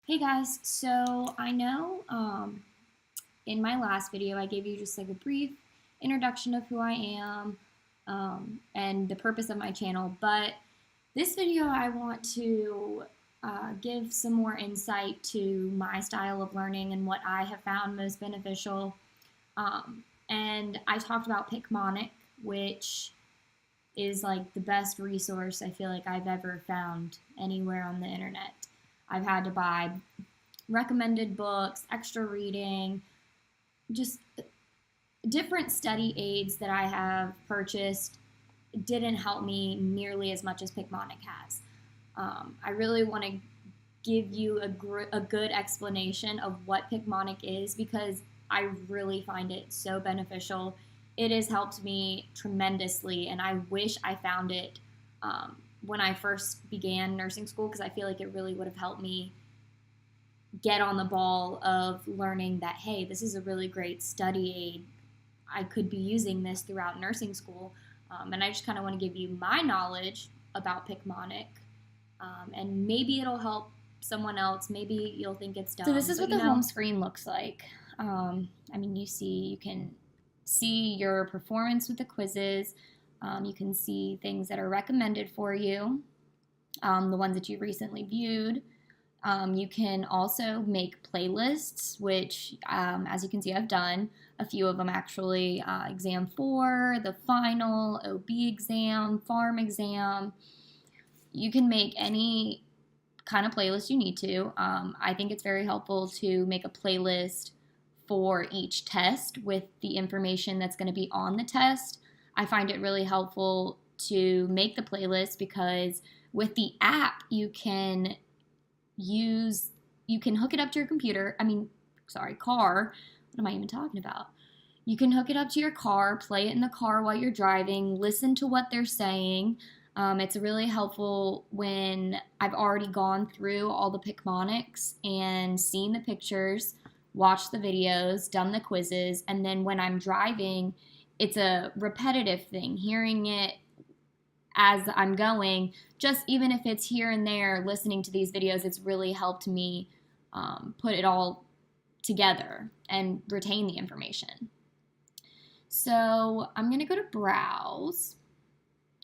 Hey guys, so I know in my last video I gave you just like a brief introduction of who I am and the purpose of my channel, but this video I want to give some more insight to my style of learning and what I have found most beneficial. And I talked about Picmonic, which is like the best resource I feel like I've ever found anywhere on the internet. I've had to buy recommended books, extra reading, just different study aids that I have purchased didn't help me nearly as much as Picmonic has. I really want to give you a good explanation of what Picmonic is because I really find it so beneficial. It has helped me tremendously, and I wish I found it when I first began nursing school because I feel like it really would have helped me get on the ball of learning that, hey, this is a really great study aid. I could be using this throughout nursing school. And I just kind of want to give you my knowledge about Picmonic. And maybe it'll help someone else. Maybe you'll think it's dumb. So this is what the home screen looks like. You can see your performance with the quizzes. You can see things that are recommended for you, the ones that you recently viewed. You can also make playlists, which, as you can see, I've done a few of them actually. Exam 4, the final, OB exam, farm exam. You can make any kind of playlist you need to. I think it's very helpful to make a playlist for each test with the information that's going to be on the test. I find it really helpful to make the playlist because with the app you can hook it up to your car. What am I even talking about? You can hook it up to your car, play it in the car while you're driving, listen to what they're saying. It's really helpful when I've already gone through all the Picmonics and seen the pictures, watched the videos, done the quizzes, and then when I'm driving, it's a repetitive thing, hearing it as I'm going, just even if it's here and there, listening to these videos, it's really helped me put it all together and retain the information. So I'm going to go to Browse,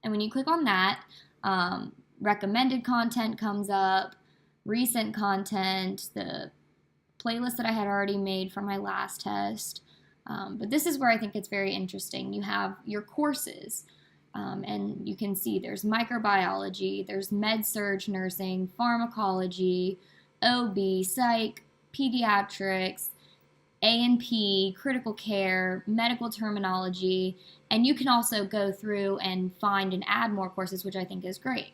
and when you click on that, recommended content comes up, recent content, the playlist that I had already made for my last test. But this is where I think it's very interesting. You have your courses, and you can see there's microbiology, there's med-surg nursing, pharmacology, OB, psych, pediatrics, A&P, critical care, medical terminology, and you can also go through and find and add more courses, which I think is great.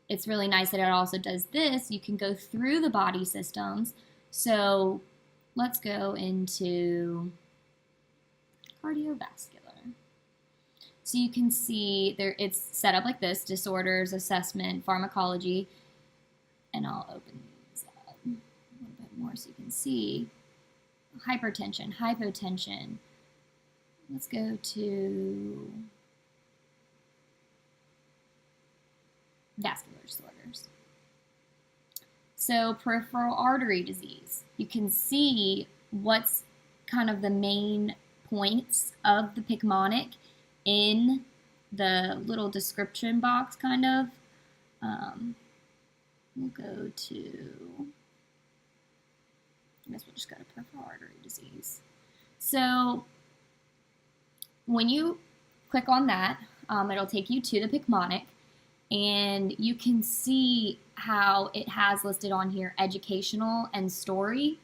It's really nice that it also does this. You can go through the body systems. So let's go into cardiovascular. So you can see there it's set up like this: disorders, assessment, pharmacology, and I'll open these up a little bit more so you can see hypertension, hypotension. Let's go to vascular disorders. So peripheral artery disease. You can see what's kind of the main points of the Picmonic in the little description box, kind of. We'll go to, I guess we'll just go to peripheral artery disease. So when you click on that, it'll take you to the Picmonic, and you can see how it has listed on here educational and story.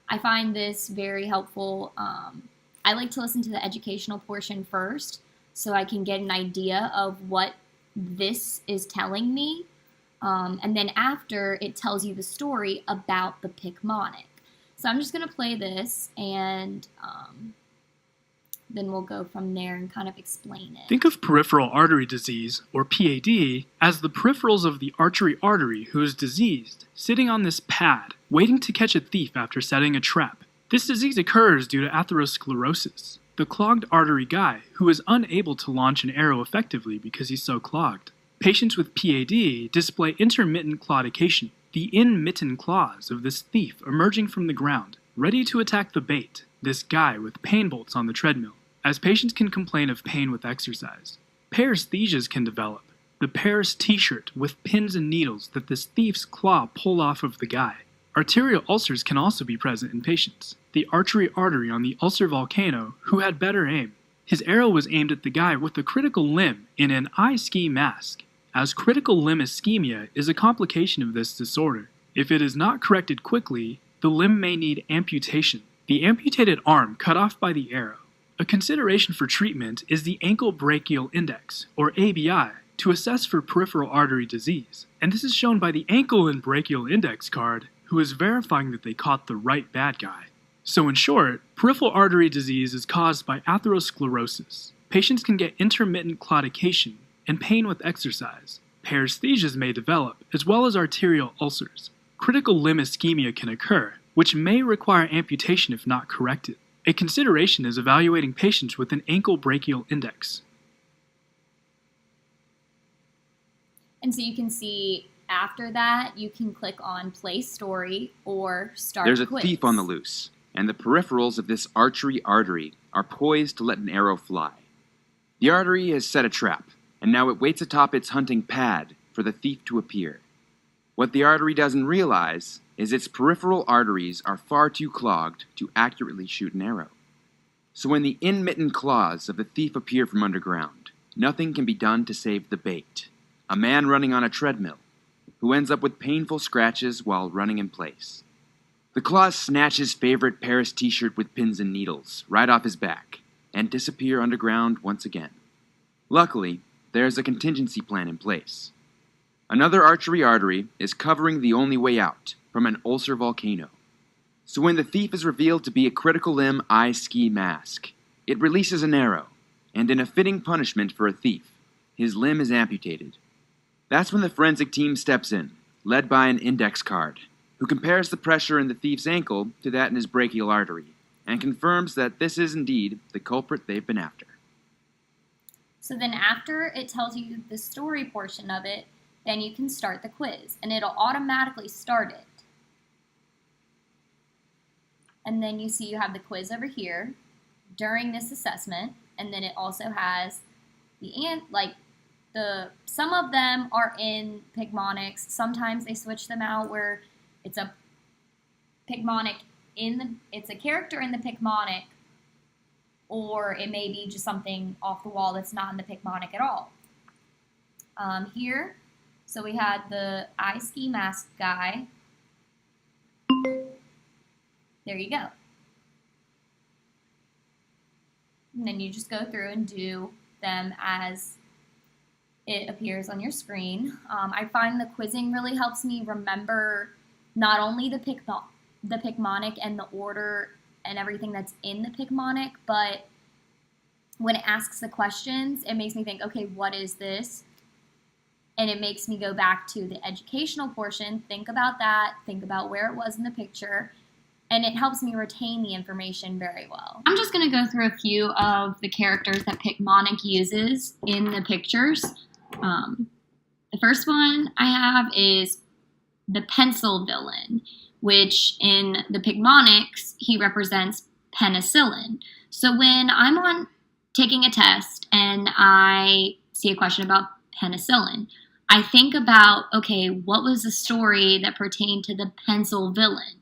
I find this very helpful. I like to listen to the educational portion first so I can get an idea of what this is telling me. And then after, it tells you the story about the Picmonic. So I'm just going to play this, and then we'll go from there and kind of explain it. Think of peripheral artery disease, or PAD, as the peripherals of the artery who is diseased, sitting on this pad, waiting to catch a thief after setting a trap. This disease occurs due to atherosclerosis, the clogged artery guy who is unable to launch an arrow effectively because he's so clogged. Patients with PAD display intermittent claudication, the in-mitten claws of this thief emerging from the ground, ready to attack the bait, this guy with pain bolts on the treadmill, as patients can complain of pain with exercise. Paresthesias can develop, the Paris t-shirt with pins and needles that this thief's claw pulled off of the guy. Arterial ulcers can also be present in patients. The artery on the ulcer volcano who had better aim. His arrow was aimed at the guy with the critical limb in an eye ski mask, as critical limb ischemia is a complication of this disorder. If it is not corrected quickly, the limb may need amputation, the amputated arm cut off by the arrow. A consideration for treatment is the ankle brachial index, or ABI, to assess for peripheral artery disease, and this is shown by the ankle and brachial index card, who is verifying that they caught the right bad guy. So in short, peripheral artery disease is caused by atherosclerosis. Patients can get intermittent claudication and pain with exercise. Paresthesias may develop, as well as arterial ulcers. Critical limb ischemia can occur, which may require amputation if not corrected. A consideration is evaluating patients with an ankle brachial index. And so you can see after that, you can click on Play Story or Start There's a Quiz. thief on the loose, and the peripherals of this artery are poised to let an arrow fly. The artery has set a trap, and now it waits atop its hunting pad for the thief to appear. What the artery doesn't realize is its peripheral arteries are far too clogged to accurately shoot an arrow. So when the in-mitten claws of the thief appear from underground, nothing can be done to save the bait. A man running on a treadmill, who ends up with painful scratches while running in place. The claws snatch his favorite Paris t-shirt with pins and needles right off his back, and disappear underground once again. Luckily, there's a contingency plan in place. Another artery is covering the only way out from an ulcer volcano. So when the thief is revealed to be a critical limb eye ski mask, it releases an arrow, and in a fitting punishment for a thief, his limb is amputated. That's when the forensic team steps in, led by an index card, who compares the pressure in the thief's ankle to that in his brachial artery, and confirms that this is indeed the culprit they've been after. So then after it tells you the story portion of it, then you can start the quiz, and it'll automatically start it. And then you see you have the quiz over here during this assessment, and then it also has some of them are in Picmonics. Sometimes they switch them out where it's a Picmonic it's a character in the Picmonic, or it may be just something off the wall that's not in the Picmonic at all. Here, so we had the eye ski mask guy. There you go. And then you just go through and do them as it appears on your screen. I find the quizzing really helps me remember not only the Picmonic and the order and everything that's in the Picmonic, but when it asks the questions, it makes me think, okay, what is this? And it makes me go back to the educational portion, think about that, think about where it was in the picture, and it helps me retain the information very well. I'm just going to go through a few of the characters that Picmonic uses in the pictures. The first one I have is the Pencil-Villan, which in the Picmonics, he represents penicillin. So when I'm taking a test and I see a question about penicillin, I think about, okay, what was the story that pertained to the Pencil-Villan?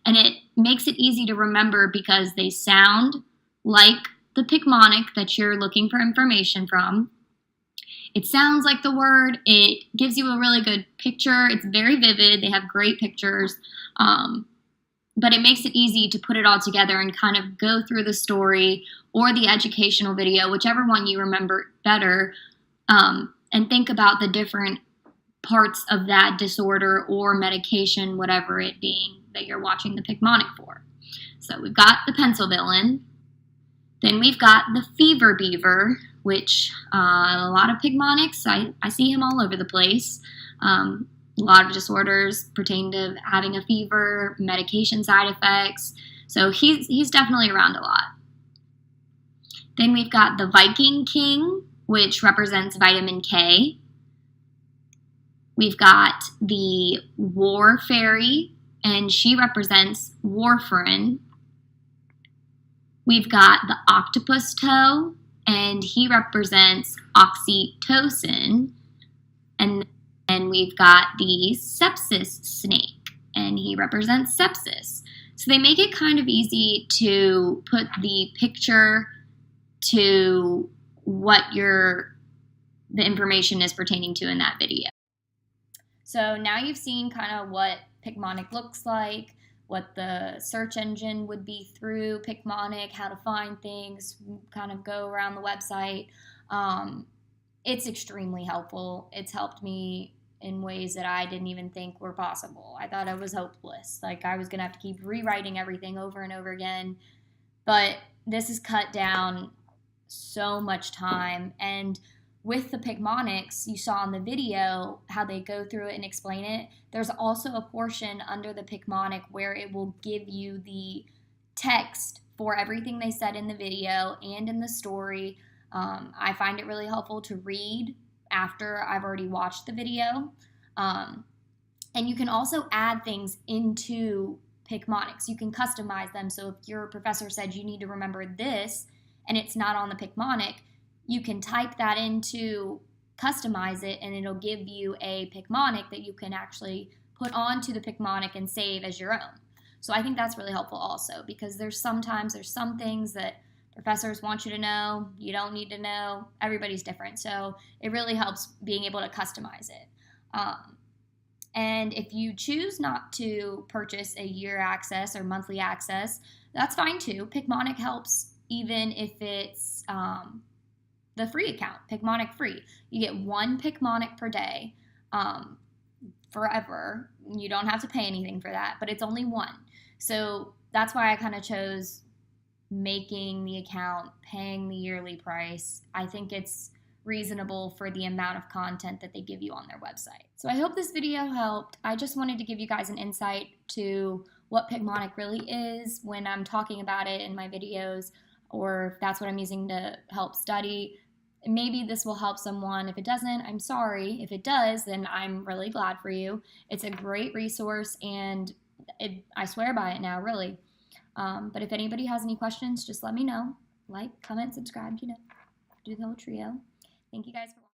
And it makes it easy to remember because they sound like the Picmonic that you're looking for information from. It sounds like the word. It gives you a really good picture. It's very vivid. They have great pictures. But it makes it easy to put it all together and kind of go through the story or the educational video, whichever one you remember better, and think about the different parts of that disorder or medication, whatever it being that you're watching the Picmonic for. So we've got the Pencil-Villan. Then we've got the Fever Beaver, which a lot of Picmonics, I see him all over the place. A lot of disorders pertain to having a fever, medication side effects. So he's definitely around a lot. Then we've got the Viking King, which represents vitamin K. We've got the War Fairy, and she represents warfarin. We've got the Octopus Toe, and he represents oxytocin. And then we've got the Sepsis Snake, and he represents sepsis. So they make it kind of easy to put the picture to what the information is pertaining to in that video. So now you've seen kind of what Picmonic looks like, what the search engine would be through Picmonic, how to find things, kind of go around the website. It's extremely helpful. It's helped me in ways that I didn't even think were possible. I thought it was hopeless. Like I was going to have to keep rewriting everything over and over again. But this has cut down so much time. And with the Picmonics, you saw in the video how they go through it and explain it. There's also a portion under the Picmonic where it will give you the text for everything they said in the video and in the story. I find it really helpful to read after I've already watched the video. And you can also add things into Picmonics. You can customize them. So if your professor said you need to remember this and it's not on the Picmonic, you can type that into customize it, and it'll give you a Picmonic that you can actually put onto the Picmonic and save as your own. So I think that's really helpful also, because there's some things that professors want you to know, you don't need to know. Everybody's different. So it really helps being able to customize it. And if you choose not to purchase a year access or monthly access, that's fine too. Picmonic helps even if it's the free account, Picmonic free. You get one Picmonic per day forever. You don't have to pay anything for that, but it's only one. So that's why I kind of chose making the account, paying the yearly price. I think it's reasonable for the amount of content that they give you on their website. So I hope this video helped. I just wanted to give you guys an insight to what Picmonic really is when I'm talking about it in my videos, or if that's what I'm using to help study. Maybe this will help someone. If it doesn't, I'm sorry. If it does, then I'm really glad for you. It's a great resource, and I swear by it now, really. But if anybody has any questions, just let me know. Like, comment, subscribe, do the whole trio. Thank you guys for watching.